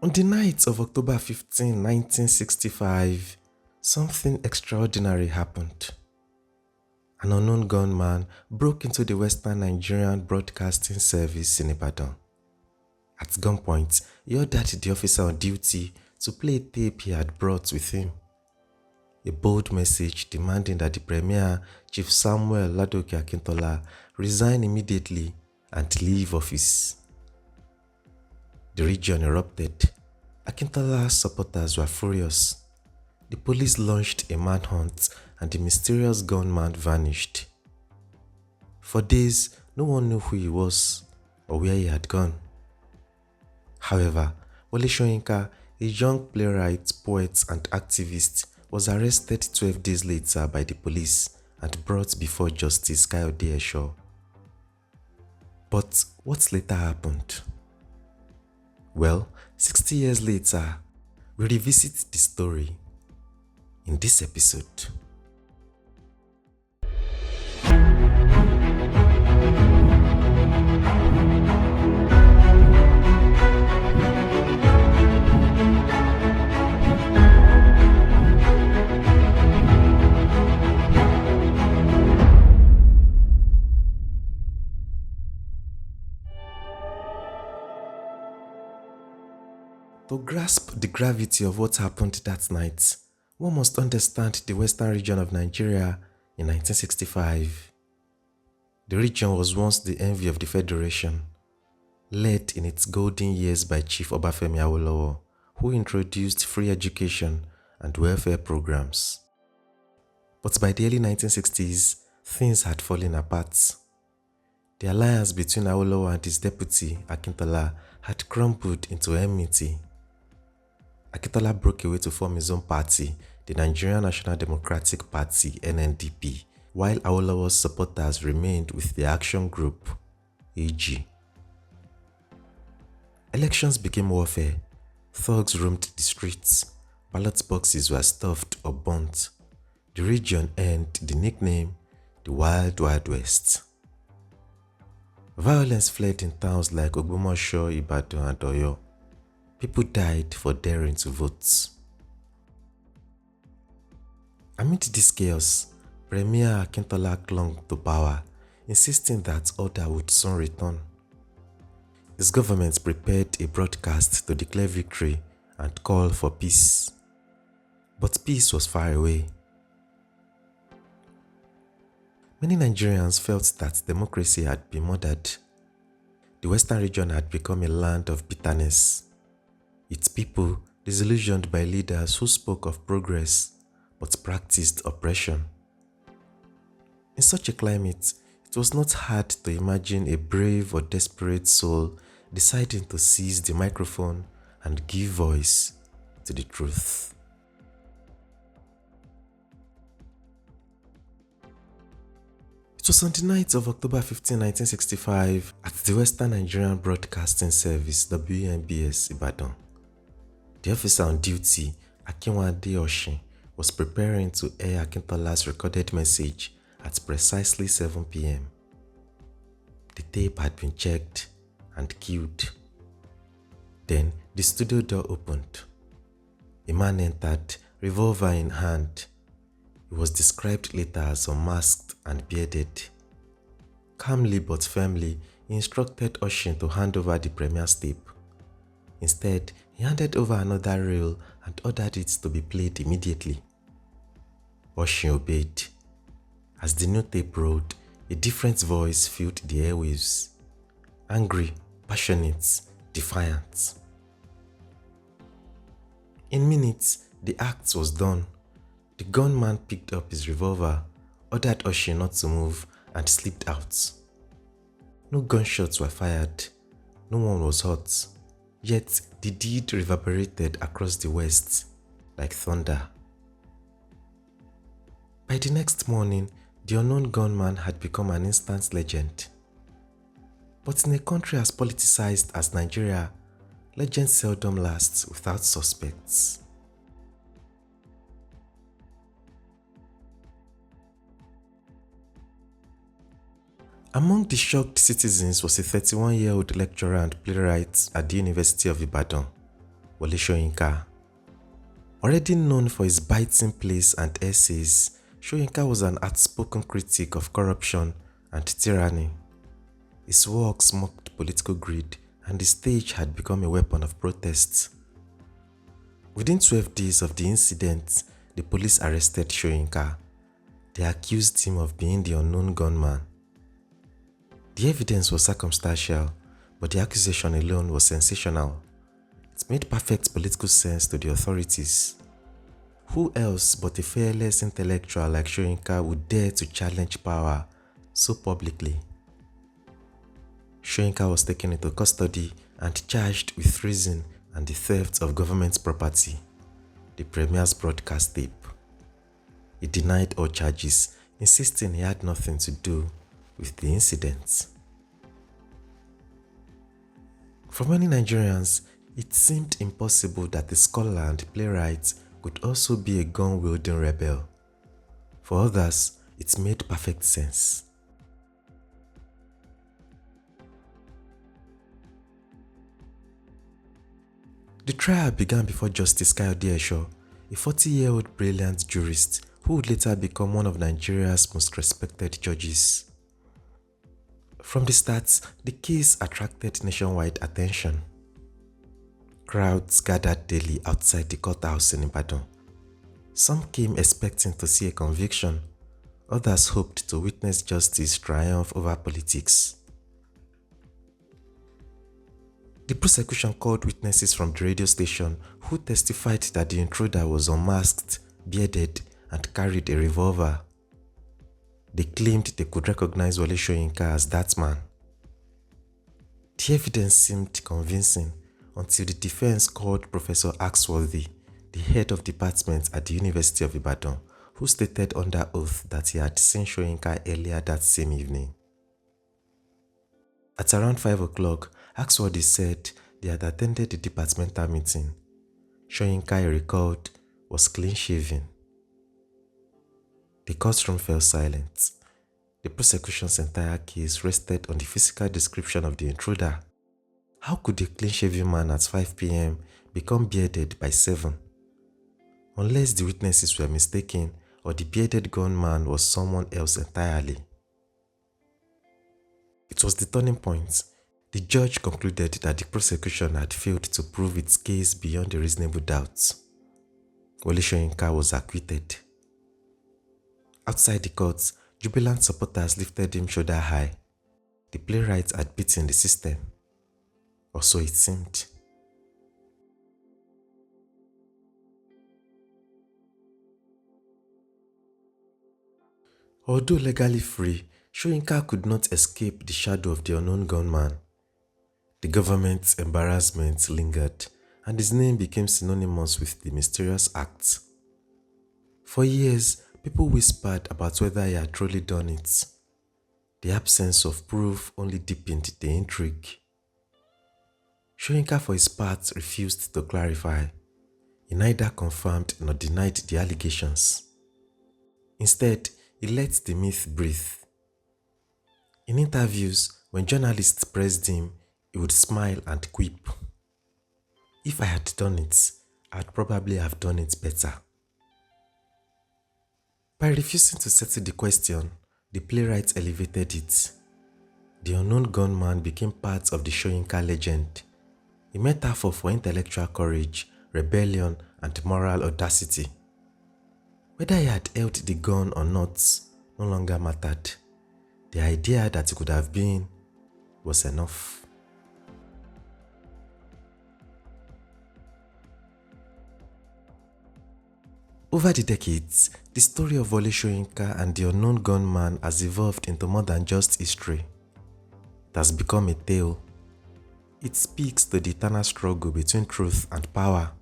On the night of October 15, 1965, something extraordinary happened. An unknown gunman broke into the Western Nigerian Broadcasting Service in Ibadan. At gunpoint, he ordered the officer on duty to play a tape he had brought with him. A bold message demanding that the Premier, Chief Samuel Ladoke Akintola, resign immediately and leave office. The region erupted. Akintola's supporters were furious. The police launched a manhunt and the mysterious gunman vanished. For days, no one knew who he was or where he had gone. However, Wole Soyinka, a young playwright, poet and activist, was arrested 12 days later by the police and brought before Justice Kayode Esho. But what later happened? Well, 60 years later, we revisit the story in this episode. To grasp the gravity of what happened that night, one must understand the western region of Nigeria in 1965. The region was once the envy of the Federation, led in its golden years by Chief Obafemi Awolowo, who introduced free education and welfare programs. But by the early 1960s, things had fallen apart. The alliance between Awolowo and his deputy, Akintola, had crumbled into enmity. Akintola broke away to form his own party, the Nigerian National Democratic Party (NNDP), while Awolowo's supporters remained with the Action Group (AG). Elections became warfare. Thugs roamed the streets. Ballot boxes were stuffed or burnt. The region earned the nickname the Wild Wild West. Violence fled in towns like Ogbomoso, Ibadan, and Oyo. People died for daring to vote. Amid this chaos, Premier Akintola clung to power, insisting that order would soon return. His government prepared a broadcast to declare victory and call for peace. But peace was far away. Many Nigerians felt that democracy had been murdered. The Western region had become a land of bitterness. Its people disillusioned by leaders who spoke of progress but practiced oppression. In such a climate, it was not hard to imagine a brave or desperate soul deciding to seize the microphone and give voice to the truth. It was on the night of October 15, 1965 at the Western Nigerian Broadcasting Service (WNBS) Ibadan. The officer on duty, Akinwande Oshin, was preparing to air Akintola's recorded message at precisely 7 p.m. The tape had been checked and queued. Then the studio door opened. A man entered, revolver in hand. He was described later as unmasked and bearded. Calmly but firmly, he instructed Oshin to hand over the Premier's tape. Instead, he handed over another reel and ordered it to be played immediately. Oshin obeyed. As the new tape rolled, a different voice filled the airwaves. Angry, passionate, defiant. In minutes, the act was done. The gunman picked up his revolver, ordered Oshin not to move, and slipped out. No gunshots were fired. No one was hurt. Yet the deed reverberated across the West like thunder. By the next morning, the unknown gunman had become an instant legend. But in a country as politicized as Nigeria, legends seldom last without suspects. Among the shocked citizens was a 31-year-old lecturer and playwright at the University of Ibadan. Wole Soyinka. Already known for his biting plays and essays, Soyinka was an outspoken critic of corruption and tyranny. His works mocked political greed, and the stage had become a weapon of protest. Within 12 days of the incident, the police arrested Soyinka. They accused him of being the unknown gunman. The evidence was circumstantial, but the accusation alone was sensational. It made perfect political sense to the authorities. Who else but a fearless intellectual like Soyinka would dare to challenge power so publicly? Soyinka was taken into custody and charged with treason and the theft of government property, the premier's broadcast tape. He denied all charges, insisting he had nothing to do with the incident. For many Nigerians, it seemed impossible that a scholar and playwright could also be a gun-wielding rebel. For others, it made perfect sense. The trial began before Justice Kayode Esho, a 40-year-old brilliant jurist who would later become one of Nigeria's most respected judges. From the start, the case attracted nationwide attention. Crowds gathered daily outside the courthouse in Ibadan. Some came expecting to see a conviction, others hoped to witness justice triumph over politics. The prosecution called witnesses from the radio station who testified that the intruder was unmasked, bearded, and carried a revolver. They claimed they could recognize Wole Soyinka as that man. The evidence seemed convincing until the defense called Professor Axworthy, the head of department at the University of Ibadan, who stated under oath that he had seen Soyinka earlier that same evening. At around 5 o'clock, Axworthy said they had attended the departmental meeting. Soyinka, he recalled, was clean-shaven. The courtroom fell silent. The prosecution's entire case rested on the physical description of the intruder. How could a clean-shaven man at 5 p.m. become bearded by 7? Unless the witnesses were mistaken or the bearded gunman was someone else entirely. It was the turning point. The judge concluded that the prosecution had failed to prove its case beyond a reasonable doubt. Wole Soyinka was acquitted. Outside the court, jubilant supporters lifted him shoulder high. The playwright had beaten the system, or so it seemed. Although legally free, Soyinka could not escape the shadow of the unknown gunman. The government's embarrassment lingered, and his name became synonymous with the mysterious act. For years, people whispered about whether he had truly done it. The absence of proof only deepened the intrigue. Soyinka, for his part, refused to clarify. He neither confirmed nor denied the allegations. Instead, he let the myth breathe. In interviews, when journalists pressed him, he would smile and quip. If I had done it, I'd probably have done it better. By refusing to settle the question, the playwright elevated it. The unknown gunman became part of the Soyinka legend, a metaphor for intellectual courage, rebellion, and moral audacity. Whether he had held the gun or not no longer mattered. The idea that it could have been was enough. Over the decades, the story of Wole Soyinka and the unknown gunman has evolved into more than just history. It has become a tale. It speaks to the eternal struggle between truth and power,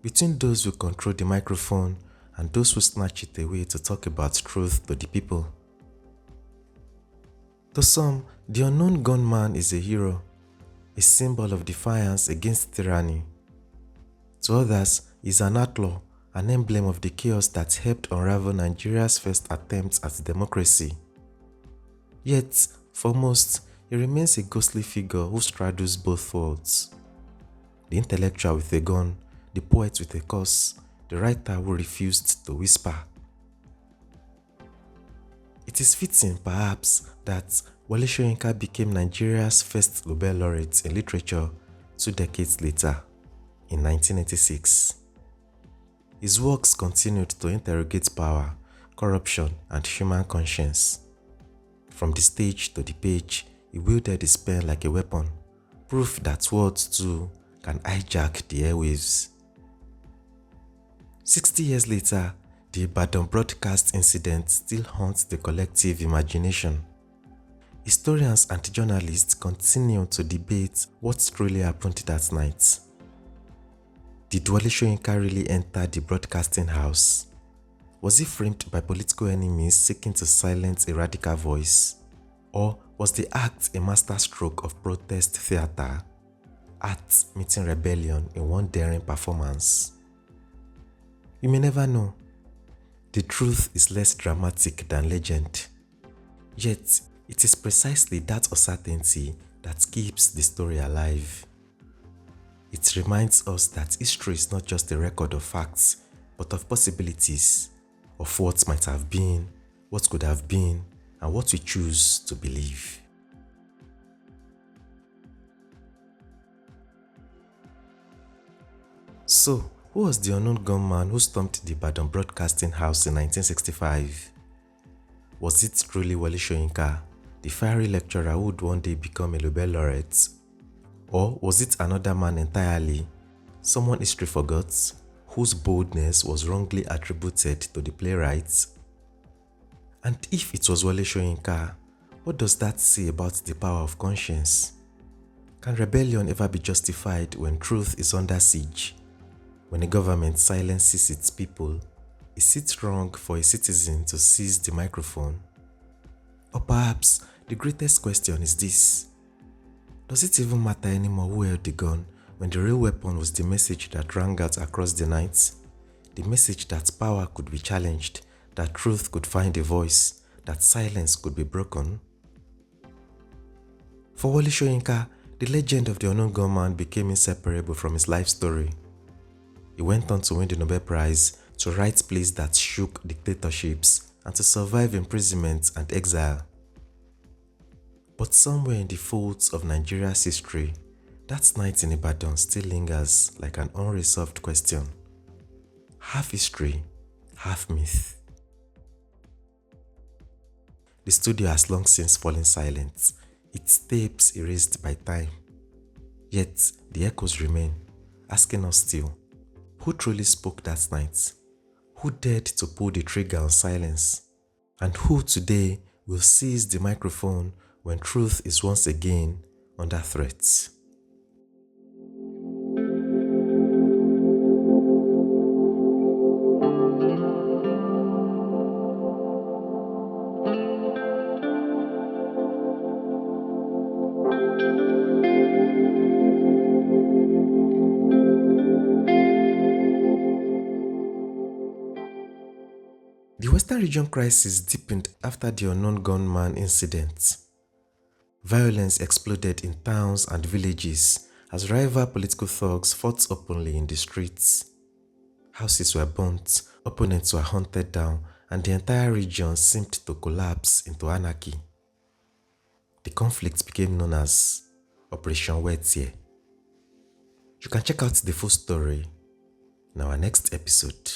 between those who control the microphone and those who snatch it away to talk about truth to the people. To some, the unknown gunman is a hero, a symbol of defiance against tyranny. To others, he is an outlaw, an emblem of the chaos that helped unravel Nigeria's first attempts at democracy. Yet, for most, he remains a ghostly figure who straddles both worlds. the intellectual with a gun, the poet with a curse, the writer who refused to whisper. It is fitting, perhaps, that Wole Soyinka became Nigeria's first Nobel Laureate in literature 2 decades later, in 1986. His works continued to interrogate power, corruption, and human conscience. From the stage to the page, he wielded his pen like a weapon, proof that words too can hijack the airwaves. 60 years later, the Ibadan broadcast incident still haunts the collective imagination. Historians and journalists continue to debate what truly happened that night. Did Wole Soyinka really enter the broadcasting house? Was he framed by political enemies seeking to silence a radical voice? Or was the act a masterstroke of protest theater, art meeting rebellion in one daring performance? You may never know. The truth is less dramatic than legend. Yet, it is precisely that uncertainty that keeps the story alive. It reminds us that history is not just a record of facts, but of possibilities, of what might have been, what could have been, and what we choose to believe. So, who was the unknown gunman who stormed the Ibadan Broadcasting House in 1965? Was it truly Wole Soyinka, the fiery lecturer who would one day become a Nobel Laureate? Or was it another man entirely, someone history forgot, whose boldness was wrongly attributed to the playwright? And if it was Wole Soyinka, what does that say about the power of conscience? Can rebellion ever be justified when truth is under siege? When a government silences its people, is it wrong for a citizen to seize the microphone? Or perhaps the greatest question is this: does it even matter anymore who held the gun when the real weapon was the message that rang out across the night? The message that power could be challenged, that truth could find a voice, that silence could be broken? For Wole Soyinka, the legend of the unknown gunman became inseparable from his life story. He went on to win the Nobel Prize, to write plays that shook dictatorships, and to survive imprisonment and exile. But somewhere in the folds of Nigeria's history, that night in Ibadan still lingers like an unresolved question. Half history, half myth. The studio has long since fallen silent, its tapes erased by time. Yet the echoes remain, asking us still, who truly spoke that night? Who dared to pull the trigger on silence? And who today will seize the microphone when truth is once again under threat? The Western region crisis deepened after the unknown gunman incident. Violence exploded in towns and villages as rival political thugs fought openly in the streets. Houses were burnt, opponents were hunted down, and the entire region seemed to collapse into anarchy. The conflict became known as Operation Wetie. You can check out the full story in our next episode.